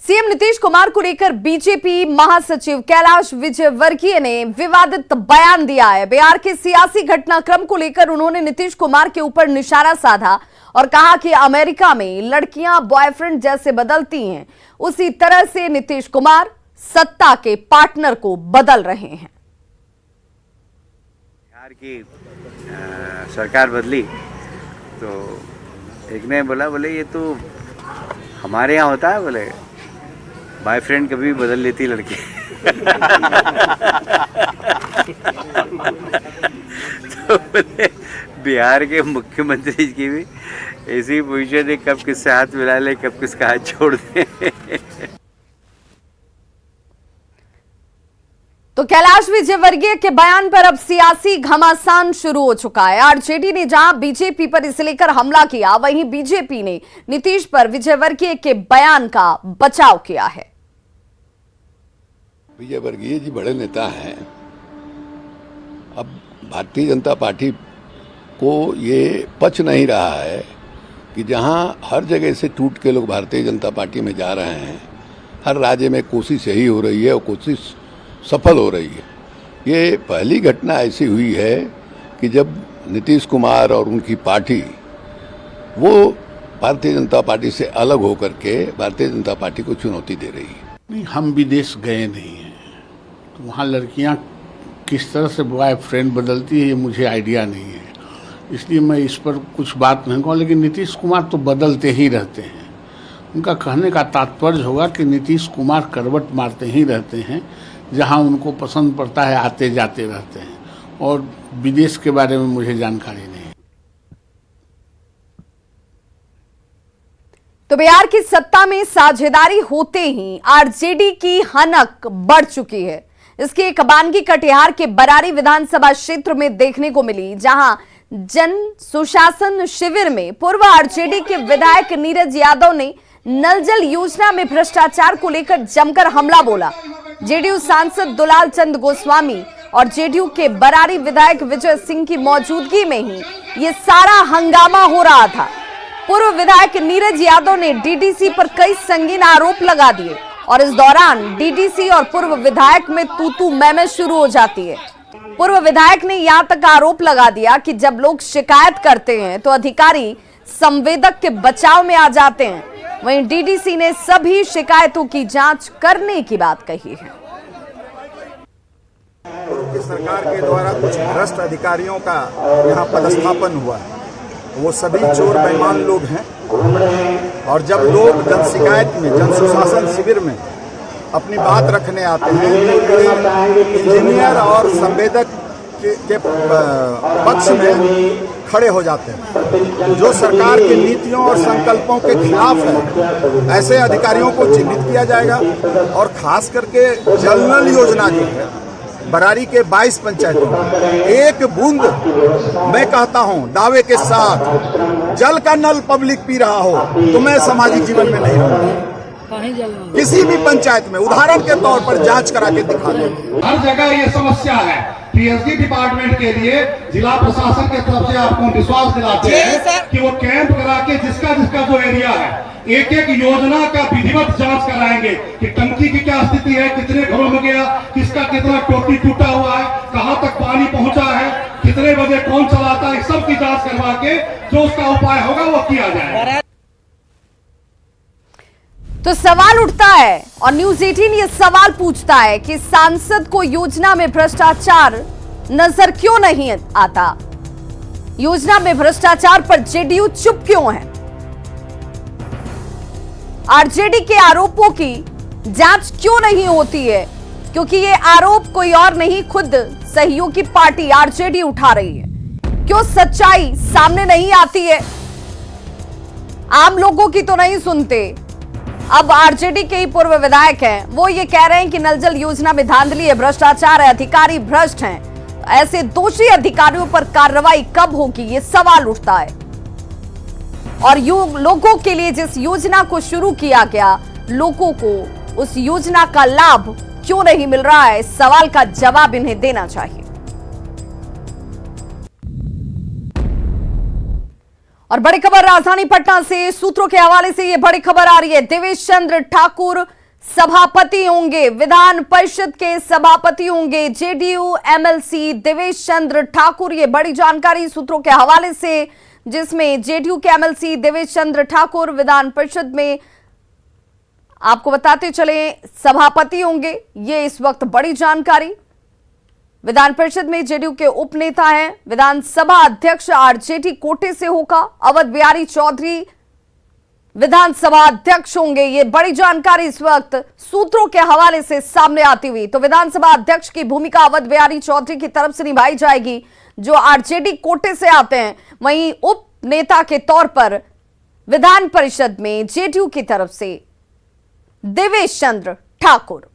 CM Nitish Kumar को लेकर BJP महासचिव कैलाश विजयवर्गीय ने विवादित बयान दिया है। बिहार के सियासी घटनाक्रम को लेकर उन्होंने नीतीश कुमार के ऊपर निशाना साधा और कहा कि अमेरिका में लड़कियां बॉयफ्रेंड जैसे बदलती हैं, उसी तरह से नीतीश कुमार सत्ता के पार्टनर को बदल रहे हैं। बिहार की सरकार बदली तो एक ने बोले ये तो हमारे यहाँ होता है, बोले बॉयफ्रेंड कभी बदल लेती लड़की। तो बोले बिहार के मुख्यमंत्री की भी ऐसी पोजीशन है, कब किससे हाथ मिला ले, कब किसका हाथ छोड़ दे। तो कैलाश विजयवर्गीय के बयान पर अब सियासी घमासान शुरू हो चुका है। आरजेडी ने जहां बीजेपी पर इसे लेकर हमला किया, वहीं बीजेपी ने नीतीश पर विजयवर्गीय के बयान का बचाव किया है। विजयवर्गीय जी बड़े नेता हैं। अब भारतीय जनता पार्टी को ये पच नहीं रहा है कि जहां हर जगह से टूट के लोग भारतीय जनता पार्टी में जा रहे हैं, हर राज्य में कोशिश यही हो रही है और कोशिश सफल हो रही है। ये पहली घटना ऐसी हुई है कि जब नीतीश कुमार और उनकी पार्टी वो भारतीय जनता पार्टी से अलग होकर के भारतीय जनता पार्टी को चुनौती दे रही है। नहीं, हम विदेश गए नहीं हैं, तो वहाँ लड़कियाँ किस तरह से बॉयफ्रेंड बदलती है ये मुझे आइडिया नहीं है, इसलिए मैं इस पर कुछ बात नहीं कहूँ। लेकिन नीतीश कुमार तो बदलते ही रहते हैं। उनका कहने का तात्पर्य होगा कि नीतीश कुमार करवट मारते ही रहते हैं, जहां उनको पसंद पड़ता है आते जाते रहते हैं, और विदेश के बारे में मुझे जानकारी नहीं है। तो बिहार की सत्ता में साझेदारी होते ही आरजेडी की हनक बढ़ चुकी है। इसकी एक कबानगी कटिहार के बरारी विधानसभा क्षेत्र में देखने को मिली, जहां जन सुशासन शिविर में पूर्व आरजेडी के विधायक नीरज यादव ने नल जल योजना में भ्रष्टाचार को लेकर जमकर हमला बोला। जेडीयू सांसद दुलाल चंद गोस्वामी और जेडीयू के बरारी विधायक विजय सिंह की मौजूदगी में ही ये सारा हंगामा हो रहा था। पूर्व विधायक नीरज यादव ने डीडीसी पर कई संगीन आरोप लगा दिए और इस दौरान डीडीसी और पूर्व विधायक में तू मैं शुरू हो जाती है। पूर्व विधायक ने यहां तक आरोप लगा दिया कि जब लोग शिकायत करते हैं तो अधिकारी संवेदक के बचाव में आ जाते हैं। वहीं डीडीसी ने सभी शिकायतों की जांच करने की बात कही है। उनकी सरकार के द्वारा कुछ भ्रष्ट अधिकारियों का यहाँ पदस्थापन हुआ है, वो सभी चोर बेईमान लोग हैं। और जब लोग जन शिकायत में, जन सुशासन शिविर में अपनी बात रखने आते हैं तो ये इंजीनियर और संवेदक के पक्ष में खड़े हो जाते हैं। जो सरकार की नीतियों और संकल्पों के खिलाफ है, ऐसे अधिकारियों को चिन्हित किया जाएगा। और खास करके जल नल योजना जो है, बरारी के 22 पंचायतों में एक बूंद, मैं कहता हूं दावे के साथ, जल का नल पब्लिक पी रहा हो तो मैं सामाजिक जीवन में नहीं रहूंगा। किसी भी पंचायत में उदाहरण के तौर पर जांच करा के दिखा दें। हर जगह ये समस्या है। पीएचडी डिपार्टमेंट के लिए जिला प्रशासन की तरफ से आपको विश्वास दिलाते हैं कि वो कैंप करा के जिसका जो एरिया है, एक एक योजना का विधिवत जांच कराएंगे कि टंकी की क्या स्थिति है, कितने घरों में गया, किसका कितना टोटी टूटा हुआ है, कहां तक पानी पहुंचा है, कितने बजे कौन चलाता है, सब की जांच करवा के जो उसका उपाय होगा वो किया जाएगा। तो सवाल उठता है और न्यूज 18 ये सवाल पूछता है कि सांसद को योजना में भ्रष्टाचार नजर क्यों नहीं आता? योजना में भ्रष्टाचार पर जेडीयू चुप क्यों है? आरजेडी के आरोपों की जांच क्यों नहीं होती है? क्योंकि ये आरोप कोई और नहीं, खुद सहयोगी पार्टी आरजेडी उठा रही है। क्यों सच्चाई सामने नहीं आती है? आम लोगों की तो नहीं सुनते। अब आरजेडी के ही पूर्व विधायक हैं, वो ये कह रहे हैं कि नल जल योजना में धांधली है, भ्रष्टाचार है, अधिकारी भ्रष्ट हैं। ऐसे दोषी अधिकारियों पर कार्रवाई कब होगी, ये सवाल उठता है। और लोगों के लिए जिस योजना को शुरू किया गया, लोगों को उस योजना का लाभ क्यों नहीं मिल रहा है, इस सवाल का जवाब इन्हें देना चाहिए। और बड़ी खबर राजधानी पटना से सूत्रों के हवाले से ये बड़ी खबर आ रही है। देवेश चंद्र ठाकुर सभापति होंगे, विधान परिषद के सभापति होंगे जेडीयू एमएलसी देवेश चंद्र ठाकुर। ये बड़ी जानकारी सूत्रों के हवाले से, जिसमें जेडीयू के एमएलसी देवेश चंद्र ठाकुर विधान परिषद में आपको बताते चले सभापति होंगे। ये इस वक्त बड़ी जानकारी। विधान परिषद में जेडीयू के उप नेता हैं, विधानसभा अध्यक्ष आरजेडी कोटे से होगा। अवध बिहारी चौधरी विधानसभा अध्यक्ष होंगे। ये बड़ी जानकारी इस वक्त सूत्रों के हवाले से सामने आती हुई। तो विधानसभा अध्यक्ष की भूमिका अवध बिहारी चौधरी की तरफ से निभाई जाएगी, जो आरजेडी कोटे से आते हैं। वहीं उप नेता के तौर पर विधान परिषद में जेडीयू की तरफ से देवेश चंद्र ठाकुर।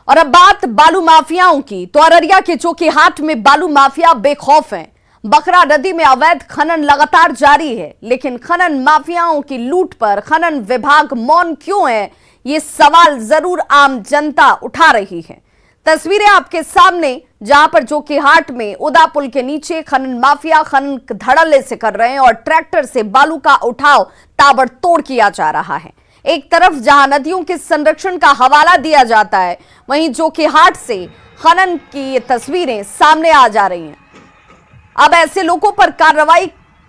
और अब बात बालू माफियाओं की, तो अररिया के जोकीहाट में बालू माफिया बेखौफ हैं। बकरा नदी में अवैध खनन लगातार जारी है, लेकिन खनन माफियाओं की लूट पर खनन विभाग मौन क्यों है, ये सवाल जरूर आम जनता उठा रही है। तस्वीरें आपके सामने, जहां पर जोकीहाट में उदा पुल के नीचे खनन माफिया खनन धड़ल्ले से कर रहे हैं और ट्रैक्टर से बालू का उठाव ताबड़तोड़ किया जा रहा है। एक तरफ जहां नदियों के संरक्षण का हवाला दिया जाता है, वहीं जोकीहाट से खनन की ये तस्वीरें सामने आ जा रही हैं। अब ऐसे लोगों पर कार्रवाई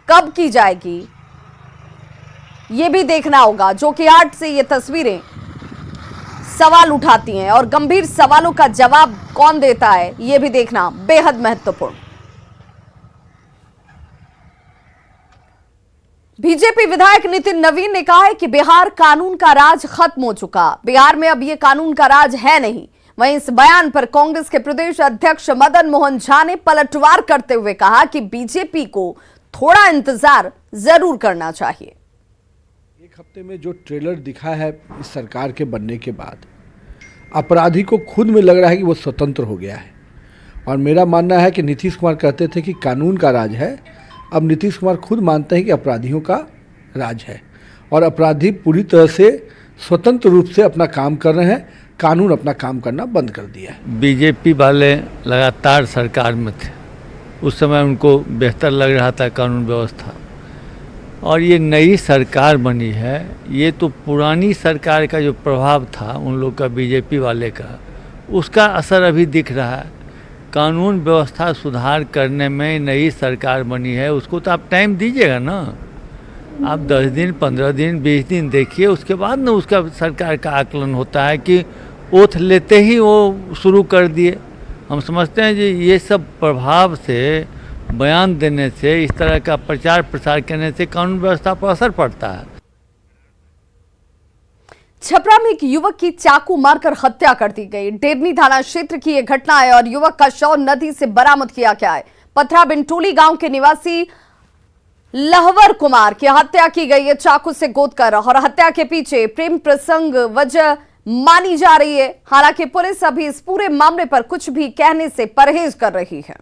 कब की जाएगी, ये भी देखना होगा। जोकीहाट से ये तस्वीरें सवाल उठाती हैं और गंभीर सवालों का जवाब कौन देता है, ये भी देखना बेहद महत्वपूर्ण। बीजेपी विधायक नितिन नवीन ने कहा है कि बिहार कानून का राज खत्म हो चुका, बिहार में अब ये कानून का राज है नहीं। वहीं इस बयान पर कांग्रेस के प्रदेश अध्यक्ष मदन मोहन झा ने पलटवार करते हुए कहा कि बीजेपी को थोड़ा इंतजार जरूर करना चाहिए। एक हफ्ते में जो ट्रेलर दिखा है इस सरकार के बनने के बाद, अपराधी को खुद में लग रहा है कि वो स्वतंत्र हो गया है। और मेरा मानना है कि नीतीश कुमार कहते थे कि कानून का राज है, अब नीतीश कुमार खुद मानते हैं कि अपराधियों का राज है और अपराधी पूरी तरह से स्वतंत्र रूप से अपना काम कर रहे हैं। कानून अपना काम करना बंद कर दिया है। बीजेपी वाले लगातार सरकार में थे, उस समय उनको बेहतर लग रहा था कानून व्यवस्था, और ये नई सरकार बनी है, ये तो पुरानी सरकार का जो प्रभाव था उन लोग का, बीजेपी वाले का, उसका असर अभी दिख रहा है। कानून व्यवस्था सुधार करने में नई सरकार बनी है, उसको तो आप टाइम दीजिएगा ना। आप 10 दिन 15 दिन 20 दिन देखिए, उसके बाद ना उसका सरकार का आकलन होता है कि ओथ लेते ही वो शुरू कर दिए। हम समझते हैं कि ये सब प्रभाव से, बयान देने से, इस तरह का प्रचार प्रसार करने से कानून व्यवस्था पर असर पड़ता है। छपरा में एक युवक की चाकू मारकर हत्या कर दी गई। डेरनी थाना क्षेत्र की यह घटना है और युवक का शव नदी से बरामद किया गया है। पथरा बिंटोली गांव के निवासी लहवर कुमार की हत्या की गई है चाकू से गोदकर, और हत्या के पीछे प्रेम प्रसंग वजह मानी जा रही है। हालांकि पुलिस अभी इस पूरे मामले पर कुछ भी कहने से परहेज कर रही है।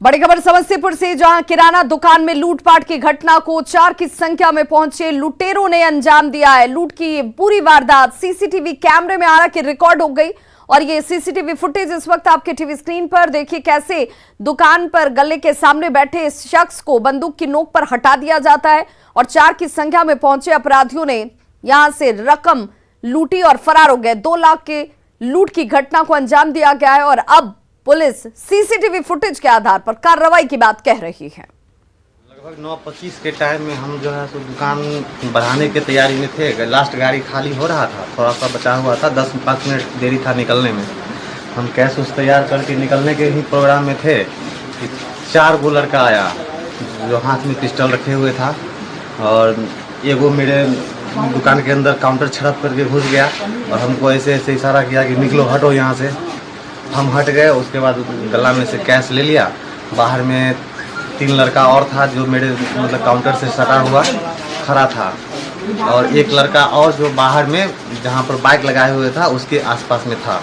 बड़ी खबर समस्तीपुर से, जहां किराना दुकान में लूटपाट की घटना को 4 की संख्या में पहुंचे लुटेरों ने अंजाम दिया है। लूट की ये पूरी वारदात सीसीटीवी कैमरे में हालांकि रिकॉर्ड हो गई और ये सीसीटीवी फुटेज इस वक्त आपके टीवी स्क्रीन पर देखिए। कैसे दुकान पर गले के सामने बैठे इस शख्स को बंदूक की नोक पर हटा दिया जाता है और 4 की संख्या में पहुंचे अपराधियों ने यहां से रकम लूटी और फरार हो गए। 2 लाख के लूट की घटना को अंजाम दिया गया है और अब पुलिस सीसीटीवी फुटेज के आधार पर कार्रवाई की बात कह रही है। लगभग 9:25 के टाइम में हम जो है तो दुकान बढ़ाने की तैयारी में थे। लास्ट गाड़ी खाली हो रहा था, थोड़ा सा बचा हुआ था, 10-5 मिनट देरी था निकलने में। हम कैश उस तैयार करके निकलने के ही प्रोग्राम में थे कि 4 गो लड़का आया जो हाथ में पिस्टल रखे हुए था और एगो मेरे दुकान के अंदर काउंटर छड़प करके घुस गया और हमको ऐसे ऐसे इशारा किया कि निकलो, हटो यहाँ से। हम हट गए। उसके बाद गला में से कैश ले लिया। बाहर में 3 लड़का और था जो मेरे मतलब काउंटर से सटा हुआ खड़ा था और एक लड़का और जो बाहर में जहां पर बाइक लगाए हुए था उसके आसपास में था।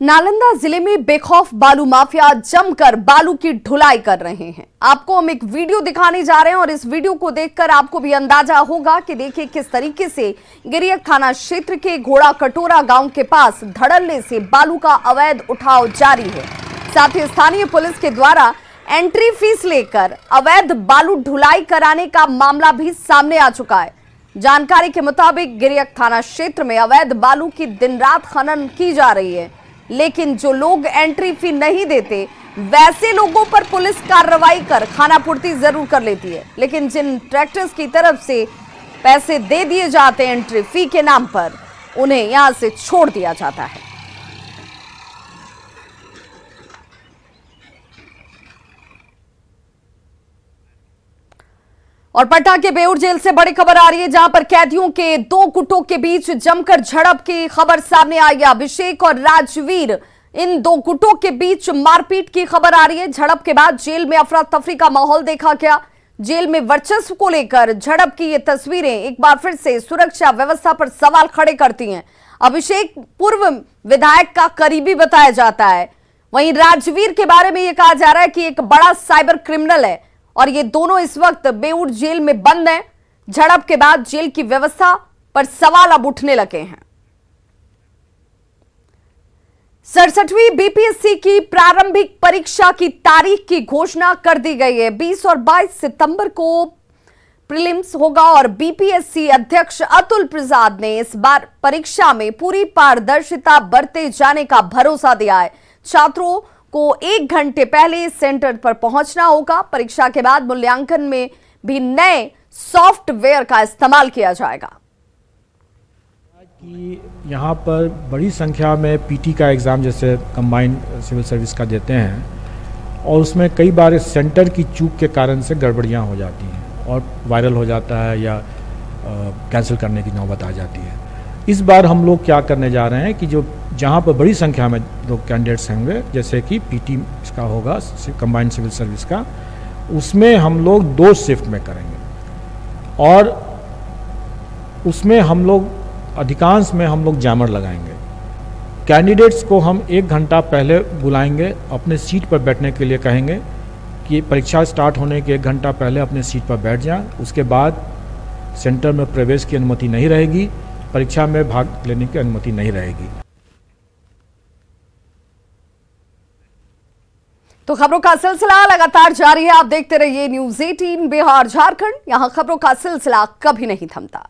नालंदा जिले में बेखौफ बालू माफिया जमकर बालू की ढुलाई कर रहे हैं। आपको हम एक वीडियो दिखाने जा रहे हैं और इस वीडियो को देखकर आपको भी अंदाजा होगा कि देखिए किस तरीके से गिरियक थाना क्षेत्र के घोड़ा कटोरा गांव के पास धड़ल्ले से बालू का अवैध उठाव जारी है। साथ ही स्थानीय पुलिस के द्वारा एंट्री फीस लेकर अवैध बालू ढुलाई कराने का मामला भी सामने आ चुका है। जानकारी के मुताबिक गिरियक थाना क्षेत्र में अवैध बालू की दिन रात खनन की जा रही है, लेकिन जो लोग एंट्री फी नहीं देते वैसे लोगों पर पुलिस कार्रवाई कर खानापूर्ति जरूर कर लेती है। लेकिन जिन ट्रैक्टर्स की तरफ से पैसे दे दिए जाते हैं एंट्री फी के नाम पर, उन्हें यहां से छोड़ दिया जाता है। और पटना के बेउर जेल से बड़ी खबर आ रही है, जहां पर कैदियों के दो गुटों के बीच जमकर झड़प की खबर सामने आई है। अभिषेक और राजवीर, इन दो गुटों के बीच मारपीट की खबर आ रही है। झड़प के बाद जेल में अफरा तफरी का माहौल देखा गया। जेल में वर्चस्व को लेकर झड़प की ये तस्वीरें एक बार फिर से सुरक्षा व्यवस्था पर सवाल खड़े करती हैं। अभिषेक पूर्व विधायक का करीबी बताया जाता है, वहीं राजवीर के बारे में यह कहा जा रहा है कि एक बड़ा साइबर क्रिमिनल है और ये दोनों इस वक्त बेउर जेल में बंद हैं। झड़प के बाद जेल की व्यवस्था पर सवाल अब उठने लगे हैं। 67वीं बीपीएससी की प्रारंभिक परीक्षा की तारीख की घोषणा कर दी गई है। 20 और 22 सितंबर को प्रीलिम्स होगा और बीपीएससी अध्यक्ष अतुल प्रसाद ने इस बार परीक्षा में पूरी पारदर्शिता बरते जाने का भरोसा दिया है। छात्रों को 1 घंटे पहले सेंटर पर पहुंचना होगा। परीक्षा के बाद मूल्यांकन में भी नए सॉफ्टवेयर का इस्तेमाल किया जाएगा। कि यहाँ पर बड़ी संख्या में पीटी का एग्ज़ाम जैसे कंबाइंड सिविल सर्विस का देते हैं और उसमें कई बार सेंटर की चूक के कारण से गड़बड़ियाँ हो जाती हैं और वायरल हो जाता है या कैंसिल करने की नौबत आ जाती है। इस बार हम लोग क्या करने जा रहे हैं कि जो जहाँ पर बड़ी संख्या में लोग कैंडिडेट्स होंगे, जैसे कि पीटी का होगा कंबाइंड सिविल सर्विस का, उसमें हम लोग 2 शिफ्ट में करेंगे और उसमें हम लोग अधिकांश में हम लोग जैमर लगाएंगे। कैंडिडेट्स को हम 1 घंटा पहले बुलाएंगे, अपने सीट पर बैठने के लिए कहेंगे कि परीक्षा स्टार्ट होने के 1 घंटा पहले अपने सीट पर बैठ जाएं। उसके बाद सेंटर में प्रवेश की अनुमति नहीं रहेगी, परीक्षा में भाग लेने की अनुमति नहीं रहेगी। तो खबरों का सिलसिला लगातार जारी है। आप देखते रहिए न्यूज़ 18 बिहार झारखंड। यहां खबरों का सिलसिला कभी नहीं थमता।